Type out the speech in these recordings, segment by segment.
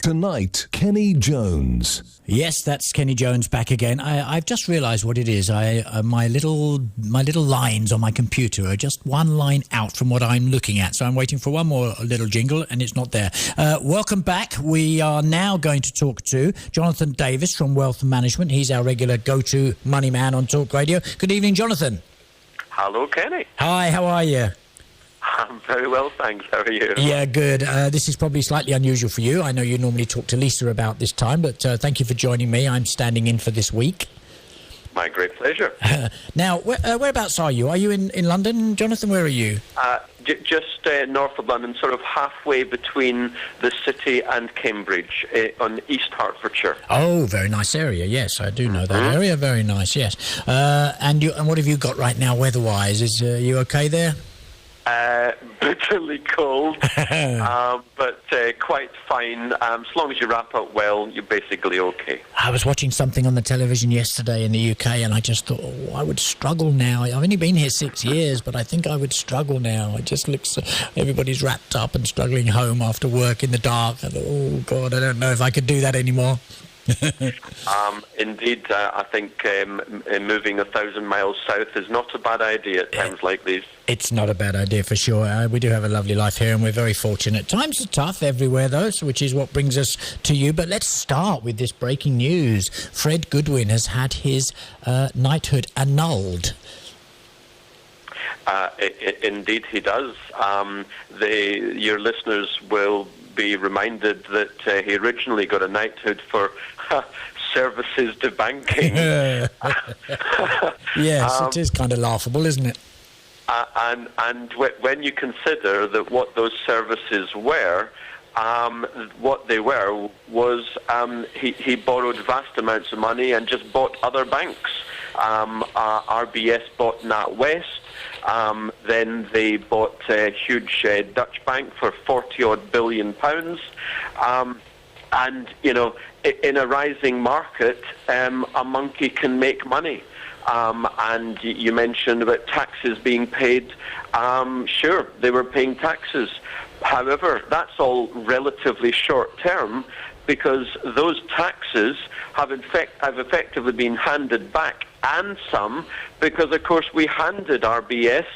Tonight, Kenny Jones. Yes, that's Kenny Jones back again. I've just realised what it is. My little lines on my computer are just one line out from what I'm looking at. So I'm waiting for one more little jingle, and it's not there. Welcome back. We are now going to talk to Jonathan Davis from Wealth Management. He's our regular go-to money man on Talk Radio. Good evening, Jonathan. Hello, Kenny. Hi, how are you? I'm very well, thanks. How are you? Yeah, good. This is probably slightly unusual for you. I know you normally talk to Lisa about this time, but thank you for joining me. I'm standing in for this week. My great pleasure. Now, whereabouts are you? Are you in London, Jonathan? Where are you? Just north of London, sort of halfway between the city and Cambridge, on East Hertfordshire. Oh, very nice area. Yes, I do know that area. Very nice. Yes. And what have you got right now, weather-wise? Is you okay there? Bitterly cold, but quite fine. As long as you wrap up well, you're basically okay. I was watching something on the television yesterday in the UK, and I just thought, I would struggle now. I've only been here 6 years, but I think I would struggle now. It just looks, everybody's wrapped up and struggling home after work in the dark. I thought, oh, God, I don't know if I could do that anymore. Indeed, I think moving 1,000 miles south is not a bad idea at times like these. It's not a bad idea for sure. We do have a lovely life here, and we're very fortunate. Times are tough everywhere, though, which is what brings us to you. But let's start with this breaking news. Fred Goodwin has had his knighthood annulled. Indeed, he does. Your listeners will be reminded that he originally got a knighthood for services to banking. Yes, it is kind of laughable, isn't it? And when you consider that what those services were, what they were was he borrowed vast amounts of money and just bought other banks. RBS bought NatWest. Then they bought a huge Dutch bank for 40-odd billion pounds. And, you know, in a rising market, a monkey can make money. And you mentioned about taxes being paid. Sure, they were paying taxes. However, that's all relatively short-term, because those taxes have effectively been handed back, and some, because, of course, we handed RBS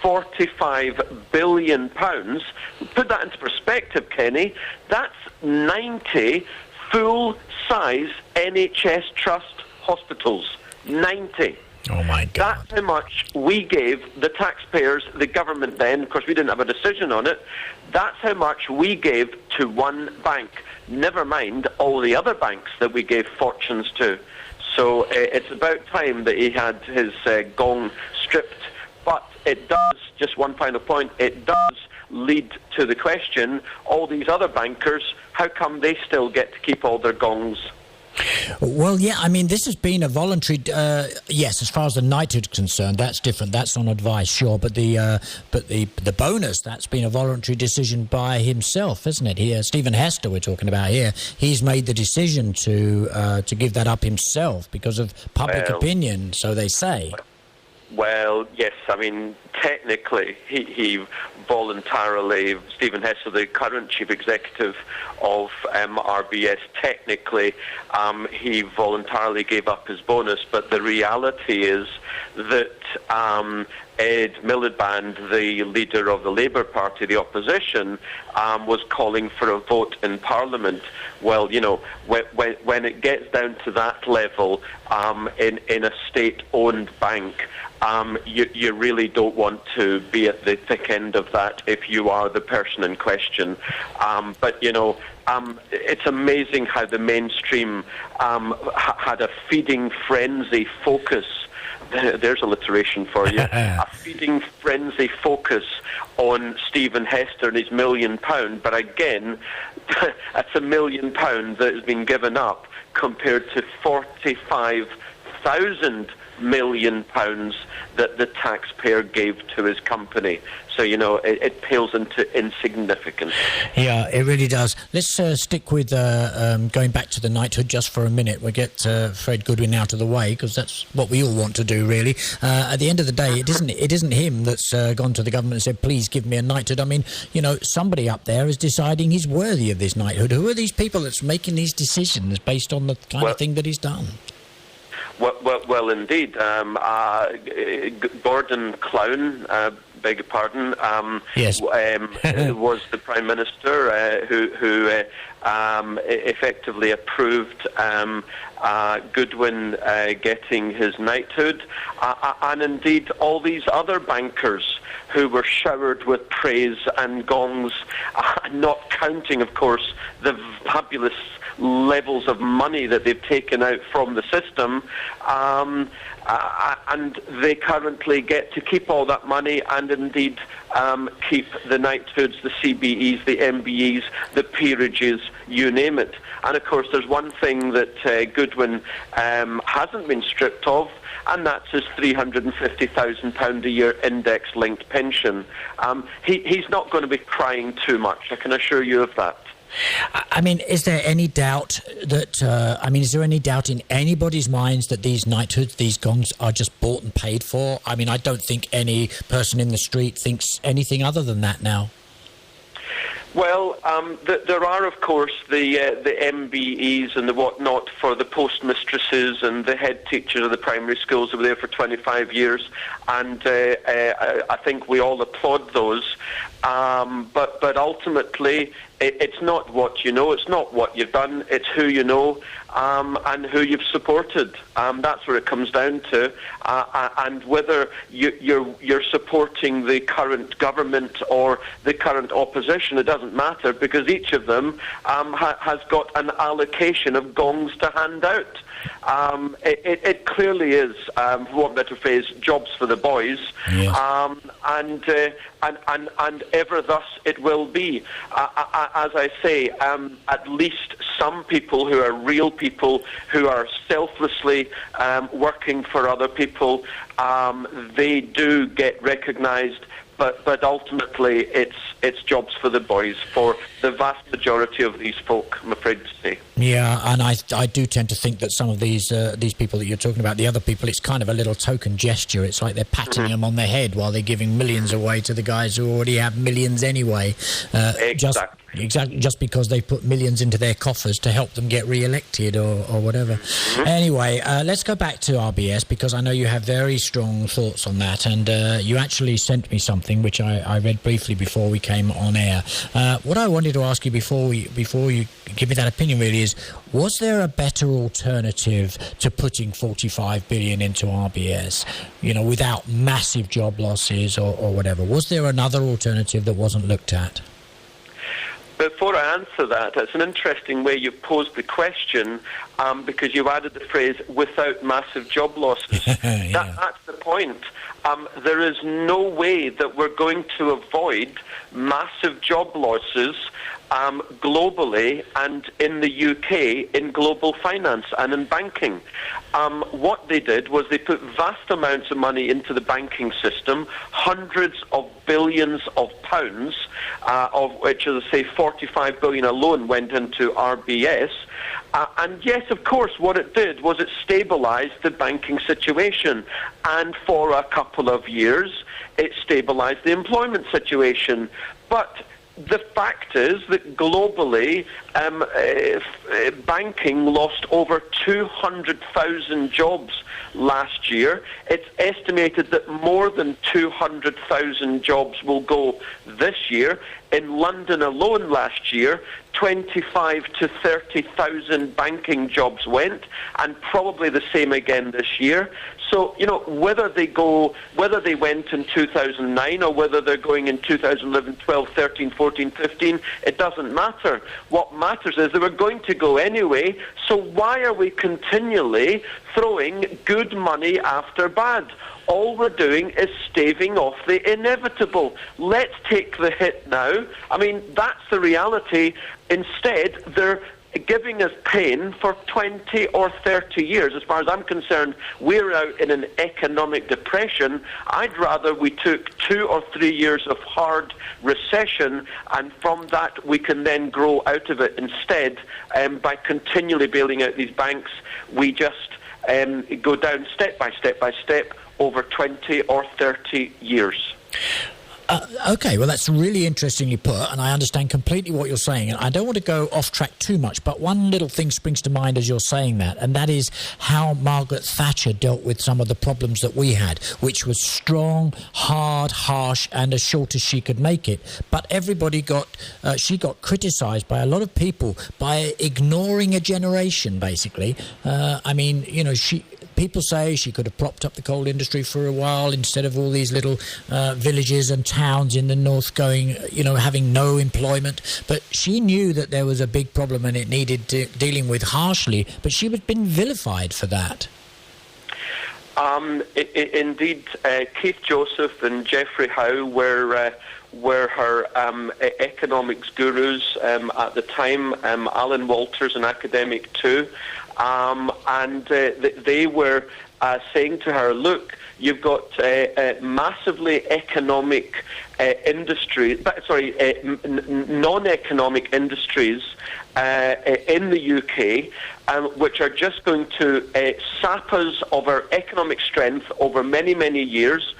£45 billion. Put that into perspective, Kenny. That's 90 full-size NHS trust hospitals. 90. Oh, my God. That's how much we gave the taxpayers, the government then. Of course, we didn't have a decision on it. That's how much we gave to one bank. Never mind all the other banks that we gave fortunes to. So it's about time that he had his gong stripped. But it does, just one final point, it does lead to the question, all these other bankers, how come they still get to keep all their gongs? Well, yeah, I mean, this has been a voluntary, yes, as far as the knighthood is concerned, that's different, that's on advice, sure, but the bonus, that's been a voluntary decision by himself, isn't it? Here, Stephen Hester we're talking about here, he's made the decision to give that up himself because of public opinion, so they say. Well, yes, I mean, technically, he voluntarily, Stephen Hester, the current chief executive of RBS, technically, he voluntarily gave up his bonus, but the reality is that Ed Miliband, the leader of the Labour Party, the opposition, was calling for a vote in Parliament. Well, you know, when it gets down to that level in a state-owned bank, you really don't want to be at the thick end of that if you are the person in question. But, you know, it's amazing how the mainstream had a feeding frenzy focus. There's alliteration for you. A feeding frenzy focus on Stephen Hester and his £1 million. But again, that's £1 million that has been given up compared to £45,000 million that the taxpayer gave to his company. So, it pales into insignificance. Yeah, it really does. Let's stick with going back to the knighthood just for a minute. We'll get Fred Goodwin out of the way, because that's what we all want to do, really. At the end of the day, it isn't him that's gone to the government and said, please give me a knighthood. I mean, somebody up there is deciding he's worthy of this knighthood. Who are these people that's making these decisions based on the kind of thing that he's done? Well, indeed. Gordon Clown, beg your pardon, yes. Was the Prime Minister who effectively approved Goodwin getting his knighthood, and indeed all these other bankers who were showered with praise and gongs, not counting, of course, the fabulous levels of money that they've taken out from the system, and they currently get to keep all that money and indeed keep the knighthoods, the CBEs, the MBEs, the peerages, you name it. And of course there's one thing that Goodwin hasn't been stripped of, and that's his £350,000 a year index-linked pension. He's not going to be crying too much, I can assure you of that. I mean, is there any doubt that, is there any doubt in anybody's minds that these knighthoods, these gongs, are just bought and paid for? I mean, I don't think any person in the street thinks anything other than that now. Well, there are, of course, the MBEs and the whatnot for the postmistresses and the head teachers of the primary schools who were there for 25 years, and I think we all applaud those. But ultimately, it's not what you know, it's not what you've done, it's who you know and who you've supported. That's where it comes down to, and whether you're supporting the current government or the current opposition, it doesn't matter, because each of them has got an allocation of gongs to hand out. It clearly is, for want of a better phrase, jobs for the boys, yes. And ever thus it will be. As I say, at least some people who are real people, who are selflessly working for other people, they do get recognised. But ultimately, it's jobs for the boys, for the vast majority of these folk, I'm afraid to say. Yeah, and I do tend to think that some of these people that you're talking about, the other people, it's kind of a little token gesture. It's like they're patting them on the head while they're giving millions away to the guys who already have millions anyway. Exactly, just because they put millions into their coffers to help them get re-elected or whatever. Mm-hmm. Anyway, let's go back to RBS, because I know you have very strong thoughts on that, and you actually sent me something which I read briefly before we came on air. What I wanted to ask you before you give me that opinion really is, was there a better alternative to putting 45 billion into RBS, without massive job losses or whatever? Was there another alternative that wasn't looked at? Before I answer that, it's an interesting way you've posed the question, because you added the phrase, without massive job losses. Yeah. That's the point. There is no way that we're going to avoid massive job losses globally and in the UK in global finance and in banking. What they did was they put vast amounts of money into the banking system, hundreds of billions of pounds, of which, as I say, 45 billion alone went into RBS. And yes, of course, what it did was it stabilised the banking situation. And for a couple of years, it stabilised the employment situation. But the fact is that globally, banking lost over 200,000 jobs last year. It's estimated that more than 200,000 jobs will go this year. In London alone last year, 25 to 30,000 banking jobs went, and probably the same again this year. So, whether they went in 2009 or whether they're going in 2011, 12, 13, 14, 15, it doesn't matter. What matters is they were going to go anyway, so why are we continually throwing good money after bad? All we're doing is staving off the inevitable. Let's take the hit now. I mean, that's the reality. Instead, they're giving us pain for 20 or 30 years. As far as I'm concerned, we're out in an economic depression. I'd rather we took 2 or 3 years of hard recession, and from that we can then grow out of it. Instead, by continually bailing out these banks, we just go down step by step by step over 20 or 30 years. Okay, well, that's really interestingly put, and I understand completely what you're saying. And I don't want to go off track too much, but one little thing springs to mind as you're saying that, and that is how Margaret Thatcher dealt with some of the problems that we had, which was strong, hard, harsh, and as short as she could make it. But everybody she got criticised by a lot of people by ignoring a generation, basically. People say she could have propped up the coal industry for a while instead of all these little villages and towns in the north having no employment. But she knew that there was a big problem and it needed dealing with harshly, but she was been vilified for that. Indeed, Keith Joseph and Geoffrey Howe were her economics gurus at the time. Alan Walters, an academic too. And they were saying to her, look, you've got massively economic non-economic industries in the UK, which are just going to sap us of our economic strength over many, many years.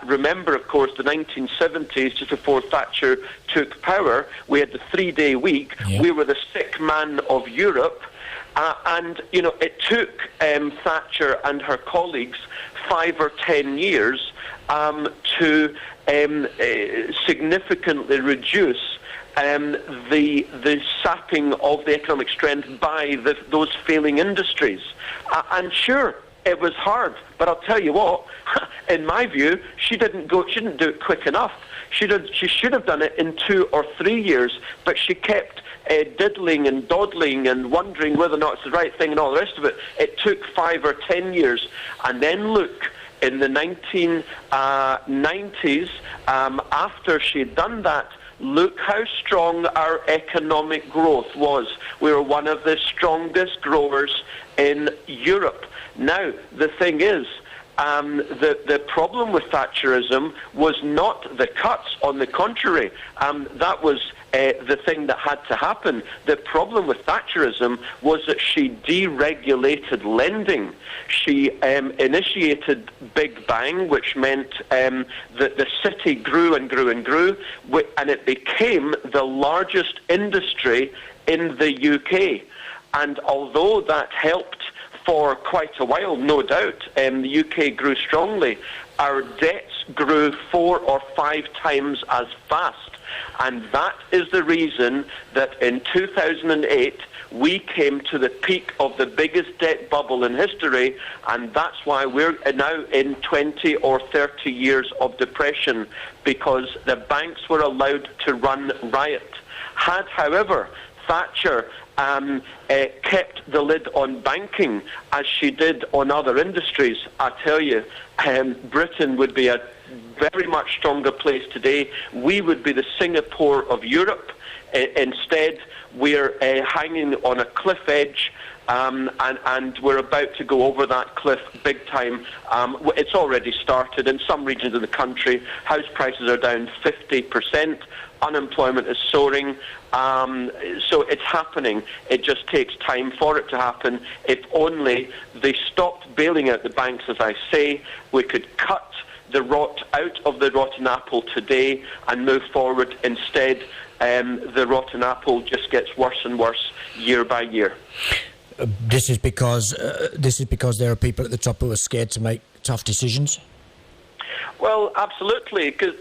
Remember, of course, the 1970s, just before Thatcher took power, we had the 3-day week. Yeah. We were the sick man of Europe. It took Thatcher and her colleagues 5 or 10 years to significantly reduce the sapping of the economic strength by those failing industries. And sure, it was hard, but I'll tell you what, in my view, she didn't do it quick enough. She should have done it in 2 or 3 years, but she kept diddling and dawdling and wondering whether or not it's the right thing and all the rest of it. It took 5 or 10 years. And then look, in the 1990s, after she'd done that, look how strong our economic growth was. We were one of the strongest growers in Europe. Now, the thing is, the problem with Thatcherism was not the cuts. On the contrary, that was the thing that had to happen. The problem with Thatcherism was that she deregulated lending. She initiated Big Bang, which meant that the city grew and grew and grew, and it became the largest industry in the UK. And although that helped for quite a while, no doubt, the UK grew strongly, our debts grew 4 or 5 times as fast. And that is the reason that in 2008 we came to the peak of the biggest debt bubble in history, and that's why we're now in 20 or 30 years of depression, because the banks were allowed to run riot. Had, however, Thatcher kept the lid on banking as she did on other industries, I tell you, Britain would be a very much stronger place today. We would be the Singapore of Europe. Instead, we're hanging on a cliff edge, and we're about to go over that cliff big time. It's already started in some regions of the country. House prices are down 50%. Unemployment is soaring. So it's happening. It just takes time for it to happen. If only they stopped bailing out the banks, as I say, we could cut the rot out of the rotten apple today and move forward. Instead, the rotten apple just gets worse and worse year by year. This is because there are people at the top who are scared to make tough decisions. Well, absolutely, because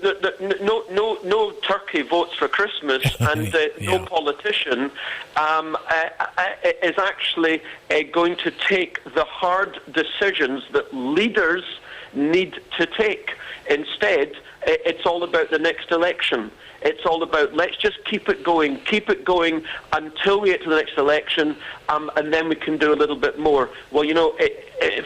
no turkey votes for Christmas, and no politician is actually going to take the hard decisions that leaders need to take. Instead, it's all about the next election. It's all about, let's just keep it going until we get to the next election, and then we can do a little bit more. Well,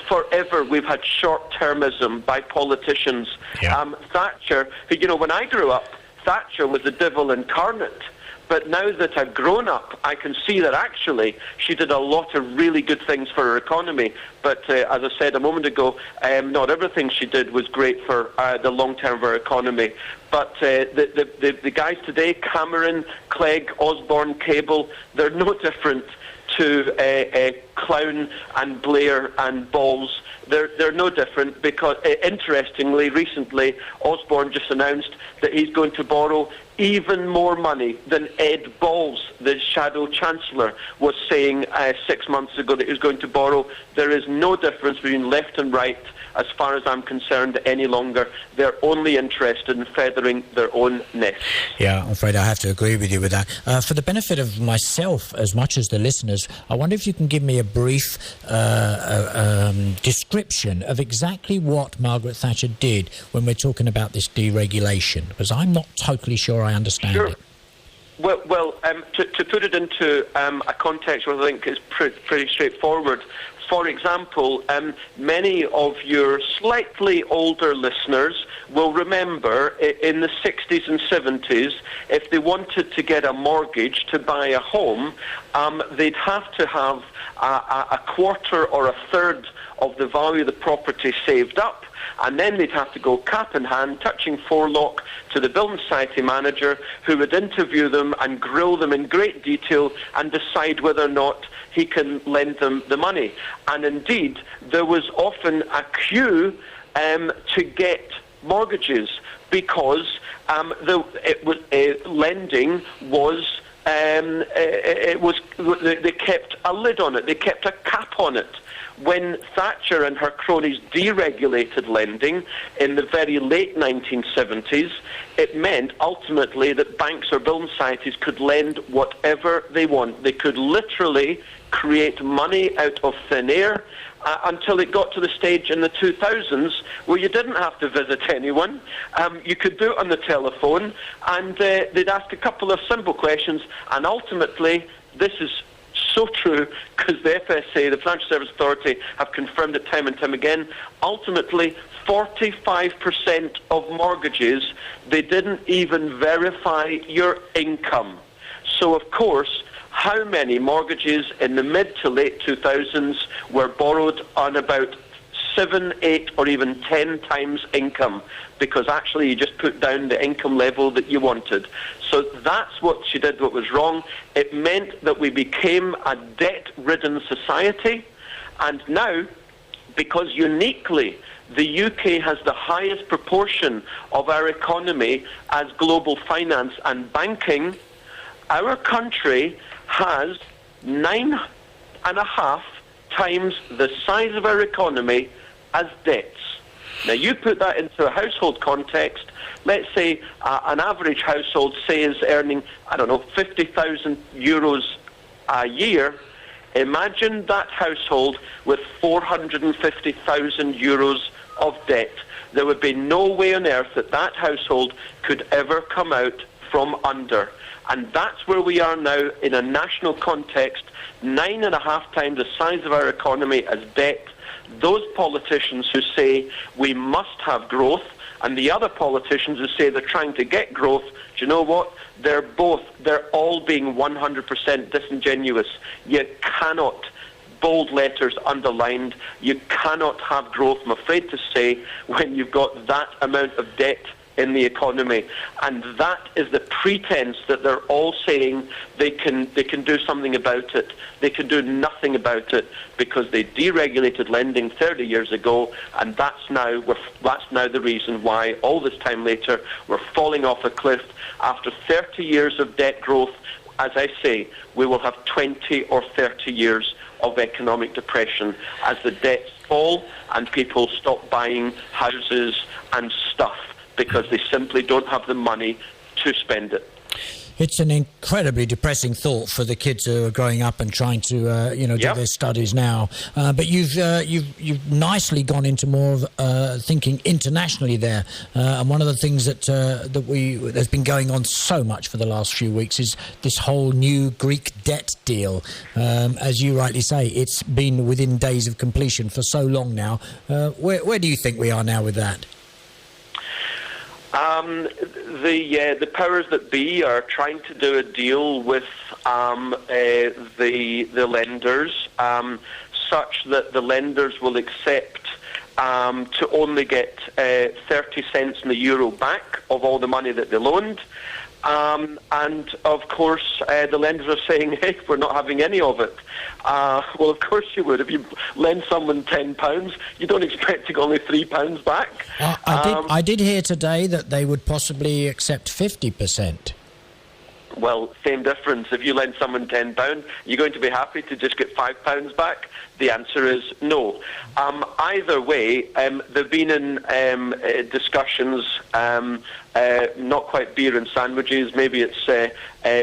forever we've had short-termism by politicians. Yeah. Thatcher, when I grew up, Thatcher was the devil incarnate. But now that I've grown up, I can see that actually she did a lot of really good things for her economy. But as I said a moment ago, not everything she did was great for the long term of our economy. But the guys today, Cameron, Clegg, Osborne, Cable, they're no different to Clown and Blair and Balls. They're no different because, interestingly, recently, Osborne just announced that he's going to borrow even more money than Ed Balls, the Shadow Chancellor, was saying 6 months ago that he was going to borrow. There is no difference between left and right, as far as I'm concerned, any longer. They're only interested in feathering their own nest. Yeah, I'm afraid I have to agree with you with that. For the benefit of myself as much as the listeners, I wonder if you can give me a brief description of exactly what Margaret Thatcher did when we're talking about this deregulation, because I'm not totally sure I understand it. Well, to put it into a context where I think is pretty straightforward. For example, many of your slightly older listeners will remember in the 60s and 70s, if they wanted to get a mortgage to buy a home, they'd have to have a quarter or a third of the value of the property saved up. And then they'd have to go cap in hand, touching forelock, to the building society manager, who would interview them and grill them in great detail and decide whether or not he can lend them the money. And indeed, there was often a queue to get mortgages because lending was they kept a lid on it, they kept a cap on it. When Thatcher and her cronies deregulated lending in the very late 1970s, it meant ultimately that banks or building societies could lend whatever they want. They could literally create money out of thin air until it got to the stage in the 2000s where you didn't have to visit anyone. You could do it on the telephone, and they'd ask a couple of simple questions, and ultimately, this is so true, because the FSA, the Financial Services Authority, have confirmed it time and time again. Ultimately, 45% of mortgages, they didn't even verify your income. So, of course, how many mortgages in the mid to late 2000s were borrowed on about 7, 8 or even 10 times income, because actually you just put down the income level that you wanted. So that's what she did, what was wrong. It meant that we became a debt-ridden society, and now, because uniquely the UK has the highest proportion of our economy as global finance and banking, our country has 9.5 times the size of our economy as debts. Now, you put that into a household context. Let's say an average household, say, is earning, 50,000 euros a year. Imagine that household with 450,000 euros of debt. There would be no way on earth that that household could ever come out from under. And that's where we are now in a national context, 9.5 times the size of our economy as debt. Those politicians who say we must have growth, and the other politicians who say they're trying to get growth, do you know what? They're all being 100% disingenuous. You cannot, bold letters underlined, you cannot have growth, I'm afraid to say, when you've got that amount of debt in the economy. And that is the pretense that they're all saying they can do something about it. They can do nothing about it because they deregulated lending 30 years ago, and that's now the reason why all this time later we're falling off a cliff. After 30 years of debt growth, as I say, we will have 20 or 30 years of economic depression as the debts fall and people stop buying houses and stuff, because they simply don't have the money to spend it. It's an incredibly depressing thought for the kids who are growing up and trying to, do their studies now. But you've nicely gone into more of thinking internationally there. And one of the things that's been going on so much for the last few weeks is this whole new Greek debt deal. As you rightly say, it's been within days of completion for so long now. Where do you think we are now with that? The powers that be are trying to do a deal with the lenders, such that the lenders will accept to only get 30 cents in the euro back of all the money that they loaned. And of course, the lenders are saying, hey, we're not having any of it. Well, of course you would. If you lend someone £10, you don't expect to get only £3 back. I did hear today that they would possibly accept 50%. Well, same difference. If you lend someone £10, you're going to be happy to just get £5 back? The answer is no. Either way, they've been in discussions, not quite beer and sandwiches, maybe it's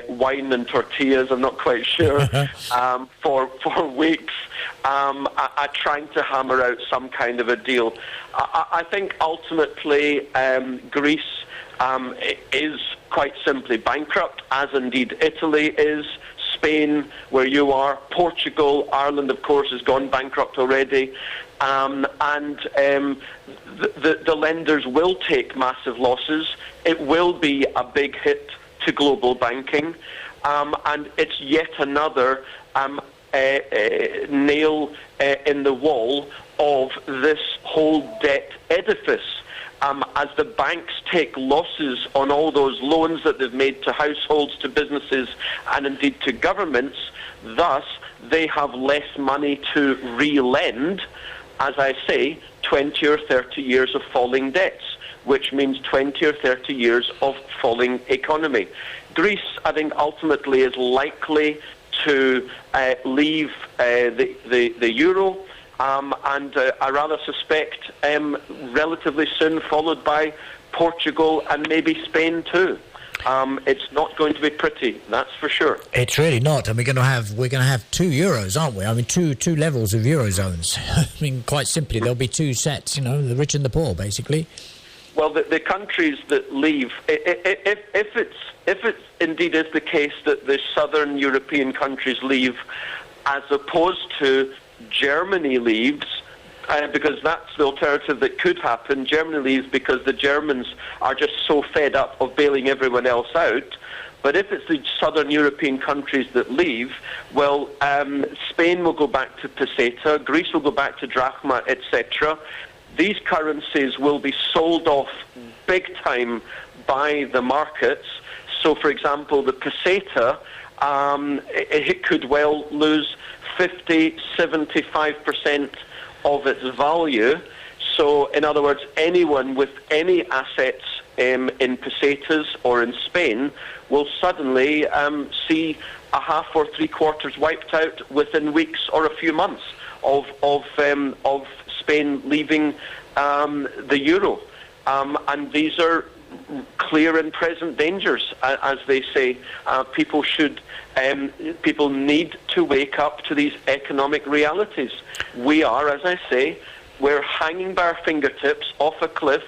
wine and tortillas, I'm not quite sure, for weeks, trying to hammer out some kind of a deal. I think ultimately Greece is quite simply bankrupt, as indeed Italy is, Spain, where you are, Portugal, Ireland, of course, has gone bankrupt already, and the lenders will take massive losses. It will be a big hit to global banking, and it's yet another nail in the wall of this whole debt edifice. As the banks take losses on all those loans that they've made to households, to businesses, and indeed to governments, thus they have less money to re-lend, as I say, 20 or 30 years of falling debts, which means 20 or 30 years of falling economy. Greece, I think, ultimately is likely to leave the euro, and I rather suspect relatively soon followed by Portugal and maybe Spain too. It's not going to be pretty, that's for sure. It's really not, and we're going to have 2 euros, aren't we? I mean, two levels of eurozones. I mean, quite simply, there'll be two sets. You know, the rich and the poor, basically. Well, the countries that leave, if it indeed is the case that the southern European countries leave, as opposed to Germany leaves, because that's the alternative that could happen. Germany leaves because the Germans are just so fed up of bailing everyone else out. But if it's the southern European countries that leave, well, Spain will go back to peseta, Greece will go back to drachma, etc. These currencies will be sold off big time by the markets. So, for example, the peseta, it could well lose 50, 75% of its value. So, in other words, anyone with any assets in pesetas or in Spain will suddenly see a half or three quarters wiped out within weeks or a few months of Spain leaving the euro. And these are clear and present dangers, as they say. People need to wake up to these economic realities. We are, as I say, we're hanging by our fingertips off a cliff.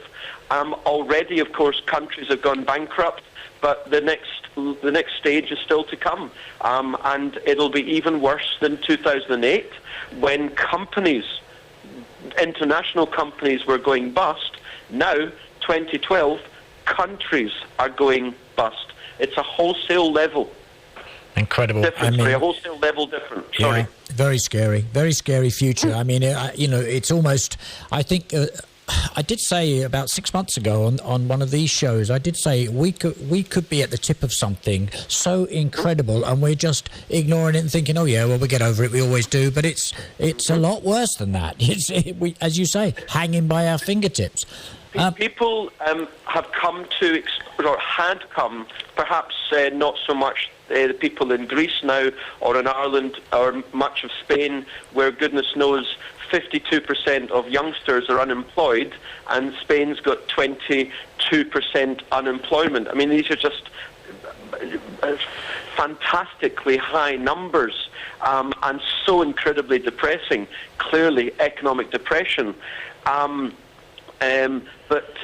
Already, of course, countries have gone bankrupt, but the next stage is still to come, and it'll be even worse than 2008, when international companies were going bust. Now, 2012, countries are going bust. It's a wholesale level. Incredible. Difference, a wholesale level difference. Sorry. Yeah, very scary future. I mean, it's almost, I think, I did say about 6 months ago on one of these shows, I did say we could be at the tip of something so incredible, and we're just ignoring it and thinking, oh yeah, well, we'll get over it, we always do. But it's a lot worse than that. We, as you say, hanging by our fingertips. People have come to, or had come, perhaps not so much the people in Greece now, or in Ireland, or much of Spain, where goodness knows 52% of youngsters are unemployed, and Spain's got 22% unemployment. I mean, these are just fantastically high numbers, and so incredibly depressing. Clearly, economic depression. But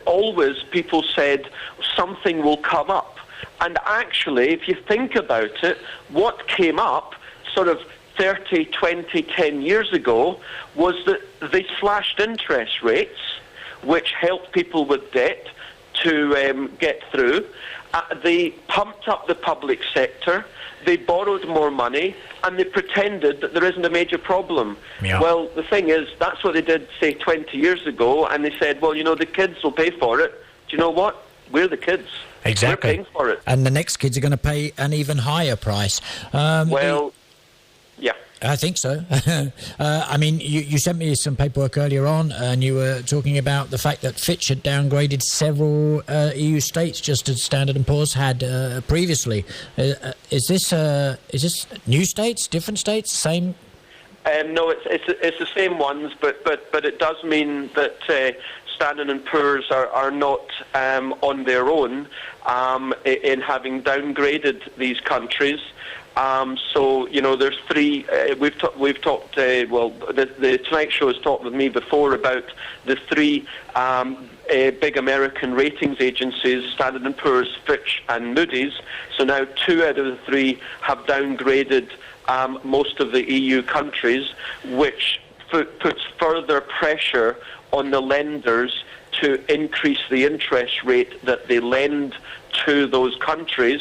always people said something will come up. And actually, if you think about it, what came up sort of 30, 20, 10 years ago was that they slashed interest rates, which helped people with debt to get through. They pumped up the public sector, they borrowed more money, and they pretended that there isn't a major problem. Yeah. Well, the thing is, that's what they did, say, 20 years ago, and they said, well, the kids will pay for it. Do you know what? We're the kids. Exactly. We're paying for it. And the next kids are going to pay an even higher price. Yeah. I think so. I mean, you sent me some paperwork earlier on, and you were talking about the fact that Fitch had downgraded several EU states, just as Standard & Poor's had previously. Is this new states, different states, same? No, it's the same ones, but it does mean that Standard & Poor's are not on their own in having downgraded these countries. So there's three. We've talked. The Tonight Show has talked with me before about the three big American ratings agencies: Standard & Poor's, Fitch, and Moody's. So now 2 out of the 3 have downgraded most of the EU countries, which puts further pressure on the lenders to increase the interest rate that they lend to those countries.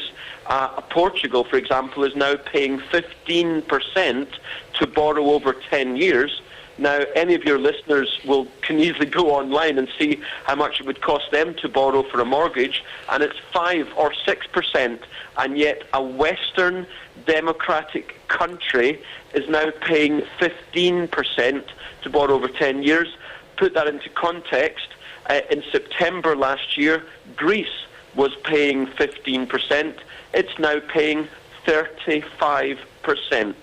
Portugal, for example, is now paying 15% to borrow over 10 years. Now, any of your listeners can easily go online and see how much it would cost them to borrow for a mortgage, and it's 5 or 6%, and yet a Western democratic country is now paying 15% to borrow over 10 years. Put that into context, in September last year, Greece was paying 15%. It's now paying 35%.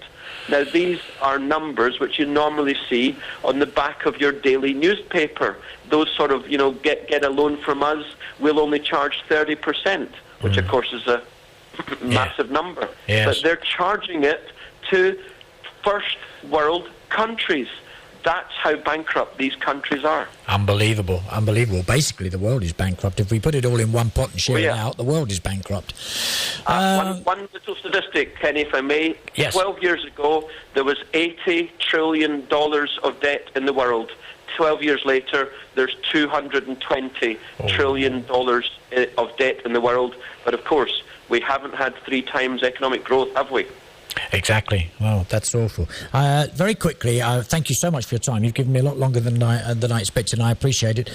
Now, these are numbers which you normally see on the back of your daily newspaper. Those sort of, get a loan from us, we'll only charge 30%, which of course is a massive number. Yes. But they're charging it to first world countries. That's how bankrupt these countries are. Unbelievable. Basically, the world is bankrupt. If we put it all in one pot and share it out, the world is bankrupt. One little statistic, Kenny, if I may. Yes. 12 years ago, there was $80 trillion of debt in the world. 12 years later, there's $220 trillion of debt in the world. But of course, we haven't had 3 times economic growth, have we? Exactly. Well, that's awful. Very quickly, thank you so much for your time. You've given me a lot longer than I expected, and I appreciate it.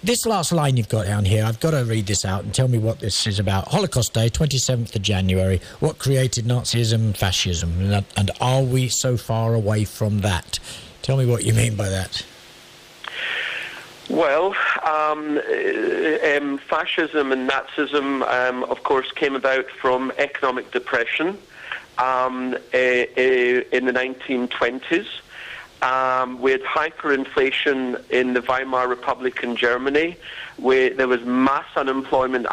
This last line you've got down here, I've got to read this out and tell me what this is about. Holocaust Day, 27th of January. What created Nazism and fascism? And are we so far away from that? Tell me what you mean by that. Well, fascism and Nazism, of course, came about from economic depression. In the 1920s. We had hyperinflation in the Weimar Republic in Germany. There was mass unemployment,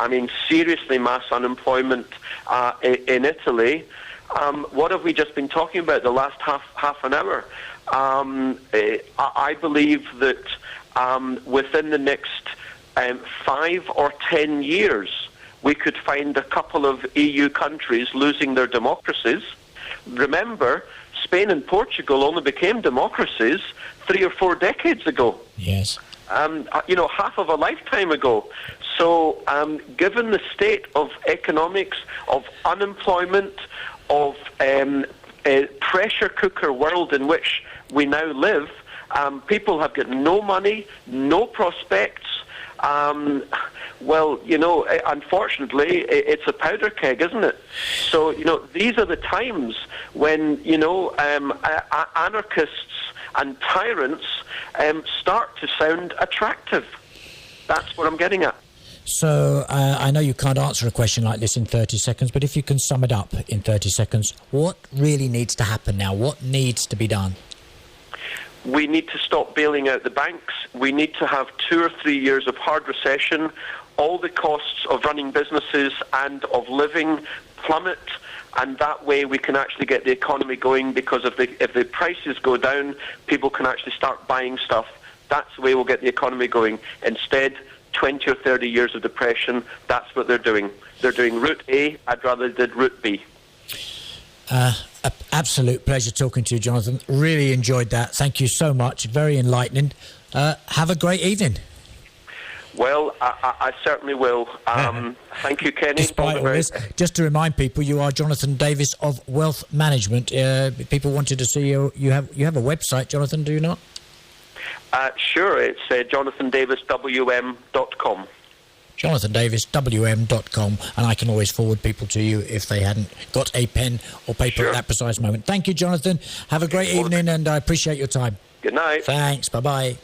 seriously mass unemployment in Italy. What have we just been talking about the last half an hour? I believe that within the next 5 or 10 years, we could find a couple of EU countries losing their democracies. Remember, Spain and Portugal only became democracies 3 or 4 decades ago. Yes. Half of a lifetime ago. So, given the state of economics, of unemployment, of a pressure cooker world in which we now live, people have got no money, no prospects. Unfortunately, it's a powder keg, isn't it? So, these are the times when, anarchists and tyrants start to sound attractive. That's what I'm getting at. So, I know you can't answer a question like this in 30 seconds, but if you can sum it up in 30 seconds, what really needs to happen now? What needs to be done? We need to stop bailing out the banks. We need to have 2 or 3 years of hard recession. All the costs of running businesses and of living plummet, and that way we can actually get the economy going, because if the prices go down, people can actually start buying stuff. That's the way we'll get the economy going. Instead, 20 or 30 years of depression, that's what they're doing. They're doing route A. I'd rather they did route B. Absolute pleasure talking to you, Jonathan. Really enjoyed that. Thank you so much. Very enlightening. Have a great evening. Well, I certainly will. Thank you, Kenny. Despite all this, just to remind people, you are Jonathan Davis of Wealth Management. People wanted to see you. You have a website, Jonathan, do you not? Sure, it's jonathandaviswm.com. jonathandaviswm.com, and I can always forward people to you if they hadn't got a pen or paper at that precise moment. Thank you, Jonathan. Have a great evening, and I appreciate your time. Good night. Thanks. Bye-bye.